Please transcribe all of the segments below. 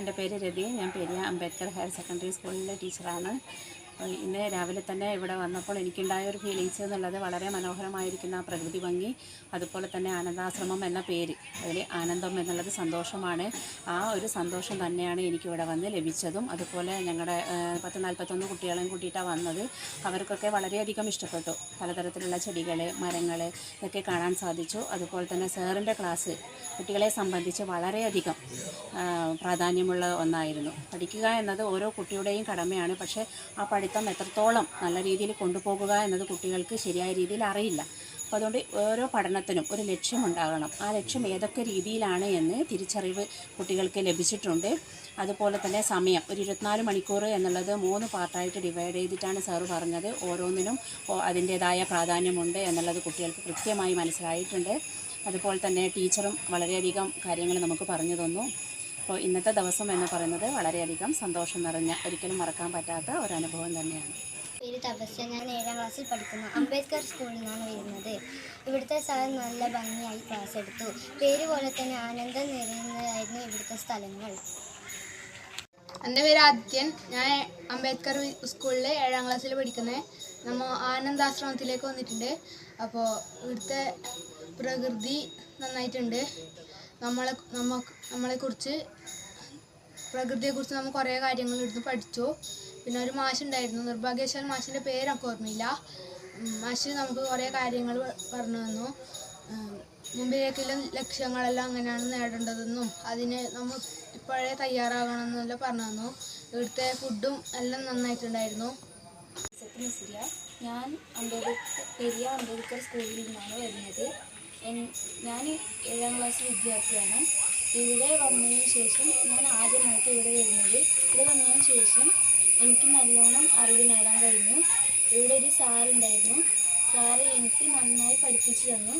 എൻ്റെ പേര് രവി. ഞാൻ പെരിയ അംബേദ്കർ ഹയർ സെക്കൻഡറി സ്കൂളിലെ ടീച്ചറാണ്. ഇന്ന് രാവിലെ തന്നെ ഇവിടെ വന്നപ്പോൾ എനിക്കുണ്ടായ ഒരു ഫീലിങ്സ് എന്നുള്ളത് വളരെ മനോഹരമായിരിക്കുന്ന ആ പ്രകൃതി ഭംഗി, അതുപോലെ തന്നെ ആനന്ദാശ്രമം എന്ന പേര്, അതിൽ ആനന്ദം എന്നുള്ളത് സന്തോഷമാണ്. ആ ഒരു സന്തോഷം തന്നെയാണ് എനിക്കിവിടെ വന്ന് ലഭിച്ചതും. അതുപോലെ ഞങ്ങളുടെ 41 കുട്ടികളെയും കൂട്ടിയിട്ടാണ് വന്നത്. അവർക്കൊക്കെ വളരെയധികം ഇഷ്ടപ്പെട്ടു. പലതരത്തിലുള്ള ചെടികൾ, മരങ്ങൾ ഇതൊക്കെ കാണാൻ സാധിച്ചു. അതുപോലെ തന്നെ സാറിൻ്റെ ക്ലാസ് കുട്ടികളെ സംബന്ധിച്ച് വളരെയധികം പ്രാധാന്യമുള്ള ഒന്നായിരുന്നു. പഠിക്കുക എന്നത് ഓരോ കുട്ടിയുടെയും കടമയാണ്. പക്ഷേ ആ പഠിത്തം എത്രത്തോളം നല്ല രീതിയിൽ കൊണ്ടുപോകുക എന്നത് കുട്ടികൾക്ക് ശരിയായ രീതിയിൽ അറിയില്ല. അപ്പോൾ അതുകൊണ്ട് ഓരോ പഠനത്തിനും ഒരു ലക്ഷ്യമുണ്ടാകണം. ആ ലക്ഷ്യം ഏതൊക്കെ രീതിയിലാണ് എന്ന് തിരിച്ചറിവ് കുട്ടികൾക്ക് ലഭിച്ചിട്ടുണ്ട്. അതുപോലെ തന്നെ സമയം ഒരു 24 മണിക്കൂർ എന്നുള്ളത് 3 പാർട്ടായിട്ട് ഡിവൈഡ് ചെയ്തിട്ടാണ് സാറ് പറഞ്ഞത്. ഓരോന്നിനും അതിൻ്റേതായ പ്രാധാന്യമുണ്ട് എന്നുള്ളത് കുട്ടികൾക്ക് കൃത്യമായി മനസ്സിലായിട്ടുണ്ട്. അതുപോലെ തന്നെ ടീച്ചറും വളരെയധികം കാര്യങ്ങൾ നമുക്ക് പറഞ്ഞു തന്നു. അപ്പോൾ ഇന്നത്തെ ദിവസം എന്ന് പറയുന്നത് വളരെയധികം സന്തോഷം നിറഞ്ഞ, ഒരിക്കലും മറക്കാൻ പറ്റാത്ത ഒരു അനുഭവം തന്നെയാണ്. പേര് തപസ്യ. ഞാൻ 7ാം ക്ലാസ്സിൽ പഠിക്കുന്നു. അംബേദ്കർ സ്കൂളിൽ നിന്നാണ് വരുന്നത്. ഇവിടുത്തെ സാർ നല്ല ഭംഗിയായി ക്ലാസ് എടുത്തു. പേര് പോലെ തന്നെ ആനന്ദം നിറയുന്നതായിരുന്നു ഇവിടുത്തെ സ്ഥലങ്ങൾ. എൻ്റെ പേര് ആദിത്യൻ. ഞാൻ അംബേദ്കർ സ്കൂളിൽ 7ാം ക്ലാസ്സിൽ പഠിക്കുന്നത്. നമ്മൾ ആനന്ദാശ്രമത്തിലേക്ക് വന്നിട്ടുണ്ട്. അപ്പോൾ ഇവിടുത്തെ പ്രകൃതി നന്നായിട്ടുണ്ട്. നമ്മളെക്കുറിച്ച് പ്രകൃതിയെക്കുറിച്ച് നമ്മൾ കുറേ കാര്യങ്ങൾ ഇവിടുന്ന് പഠിച്ചു. പിന്നെ ഒരു മാഷുണ്ടായിരുന്നു, നിർഭാഗ്യവശാൽ മാഷിൻ്റെ പേര് നമുക്ക് ഓർമ്മയില്ല. മാഷ് നമുക്ക് കുറേ കാര്യങ്ങൾ പറഞ്ഞു തന്നു. മുമ്പിലേക്കുള്ള ലക്ഷ്യങ്ങളെല്ലാം അങ്ങനെയാണ് നേടേണ്ടതെന്നും അതിന് നമ്മൾ ഇപ്പോഴേ തയ്യാറാകണമെന്നെല്ലാം പറഞ്ഞു തന്നു. ഇവിടുത്തെ ഫുഡും എല്ലാം നന്നായിട്ടുണ്ടായിരുന്നു. ഞാൻ പെരിയ അംബേദ്കർ സ്കൂളിൽ നിന്നാണ് വരുന്നത്. ഞാൻ 7ാം ക്ലാസ് വിദ്യാർത്ഥിയാണ്. ഇവിടെ വന്നതിന് ശേഷം ഞാൻ ആദ്യമായിട്ട് ഇവിടെ വരുന്നത്. ഇവിടെ വന്നതിന് ശേഷം എനിക്ക് നല്ലോണം അറിവ് നേടാൻ കഴിഞ്ഞു. ഇവിടെ ഒരു സാറുണ്ടായിരുന്നു. സാറ് എനിക്ക് നന്നായി പഠിപ്പിച്ചു തന്നു.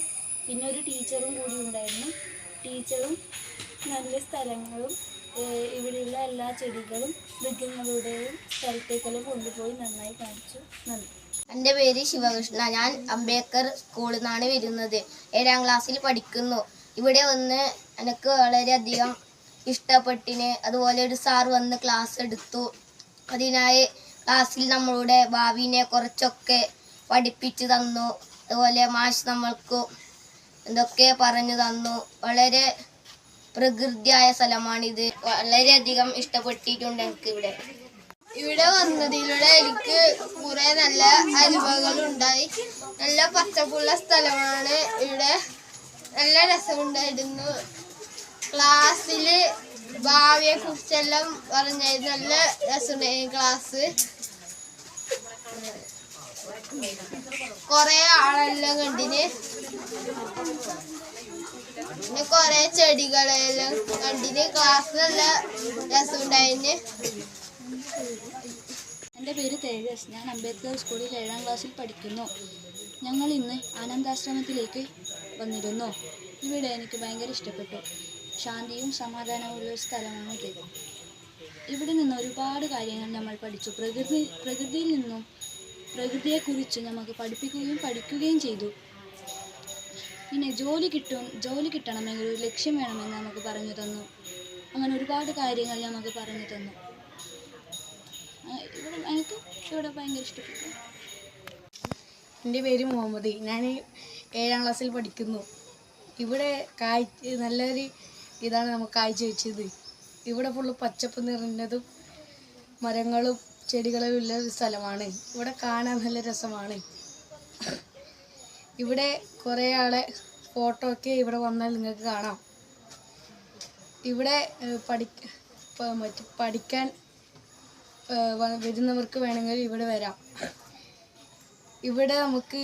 പിന്നെ ഒരു ടീച്ചറും കൂടി ഉണ്ടായിരുന്നു. ടീച്ചറും നല്ല സ്ഥലങ്ങളും ഇവിടെയുള്ള എല്ലാ ചെടികളും മൃഗങ്ങളുടെയും സ്ഥലത്തേക്കെല്ലാം കൊണ്ടുപോയി നന്നായി കാണിച്ചു. നന്ദി. എൻ്റെ പേര് ശിവകൃഷ്ണ. ഞാൻ അംബേദ്കർ സ്കൂളിൽ നിന്നാണ് വരുന്നത്. 7ാം ക്ലാസ്സിൽ പഠിക്കുന്നു. ഇവിടെ വന്ന് എനിക്ക് വളരെയധികം ഇഷ്ടപ്പെട്ടിന്. അതുപോലെ ഒരു സാർ വന്ന് ക്ലാസ് എടുത്തു. അതിനായി ക്ലാസ്സിൽ നമ്മളുടെ ഭാവിനെ കുറച്ചൊക്കെ പഠിപ്പിച്ചു തന്നു. അതുപോലെ മാഷ് നമ്മൾക്ക് എന്തൊക്കെ പറഞ്ഞു തന്നു. വളരെ പ്രകൃതിയായ സ്ഥലമാണിത്. വളരെയധികം ഇഷ്ടപ്പെട്ടിട്ടുണ്ട് എനിക്ക് ഇവിടെ വന്നതിലൂടെ. എനിക്ക് കുറെ നല്ല അനുഭവങ്ങളുണ്ടായി. നല്ല പച്ചപ്പുള്ള സ്ഥലമാണ് ഇവിടെ. നല്ല രസമുണ്ടായിരുന്നു. ക്ലാസ്സിൽ ഭാവിയെ കുറിച്ചെല്ലാം പറഞ്ഞായിരുന്നു. നല്ല രസമുണ്ടായിരുന്നു ക്ലാസ്. കുറെ ആളെല്ലാം കണ്ടിന്. പിന്നെ കുറെ ചെടികളെല്ലാം കണ്ടിന്. ക്ലാസ് നല്ല രസമുണ്ടായിരുന്നു. എൻ്റെ പേര് തേജസ്. ഞാൻ അംബേദ്കർ സ്കൂളിൽ 7ാം ക്ലാസ്സിൽ പഠിക്കുന്നു. ഞങ്ങൾ ഇന്ന് ആനന്ദാശ്രമത്തിലേക്ക് വന്നിരുന്നു. ഇവിടെ എനിക്ക് ഭയങ്കര ഇഷ്ടപ്പെട്ടു. ശാന്തിയും സമാധാനവും ഉള്ള ഒരു സ്ഥലമാണിത്. ഇവിടെ നിന്ന് ഒരുപാട് കാര്യങ്ങൾ നമ്മൾ പഠിച്ചു. പ്രകൃതിയിൽ നിന്നും പ്രകൃതിയെക്കുറിച്ച് നമുക്ക് പഠിക്കുകയും ചെയ്തു. പിന്നെ ജോലി കിട്ടണമെങ്കിൽ ഒരു ലക്ഷ്യം വേണമെന്ന് നമുക്ക് പറഞ്ഞു തന്നു. അങ്ങനെ ഒരുപാട് കാര്യങ്ങൾ നമുക്ക് പറഞ്ഞു തന്നു. എനിക്ക് ഇവിടെ ഭയങ്കര ഇഷ്ടപ്പെട്ടു. എൻ്റെ പേര് മുഹമ്മദ്. ഞാൻ 7ാം ക്ലാസ്സിൽ പഠിക്കുന്നു. ഇവിടെ നല്ലൊരു ഇതാണ് നമുക്ക് കാഴ്ച വെച്ചത്. ഇവിടെ ഫുള്ള് പച്ചപ്പ് നിറഞ്ഞതും മരങ്ങളും ചെടികളും ഉള്ള ഒരു സ്ഥലമാണ്. ഇവിടെ കാണാൻ നല്ല രസമാണ്. ഇവിടെ കുറേ ആളെ ഫോട്ടോ ഒക്കെ ഇവിടെ വന്നാൽ നിങ്ങൾക്ക് കാണാം. ഇവിടെ പഠിക്കാൻ വരുന്നവർക്ക് വേണമെങ്കിൽ ഇവിടെ വരാം. ഇവിടെ നമുക്ക്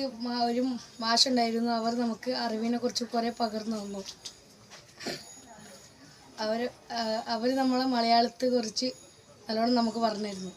ഒരു മാഷുണ്ടായിരുന്നു. അവർ നമുക്ക് അറിവിനെ കുറിച്ച് കുറേ പകർന്നു തന്നു. അവർ നമ്മളെ മലയാളത്തെ കുറിച്ച് നല്ലോണം നമുക്ക് പറഞ്ഞു തരുന്നു.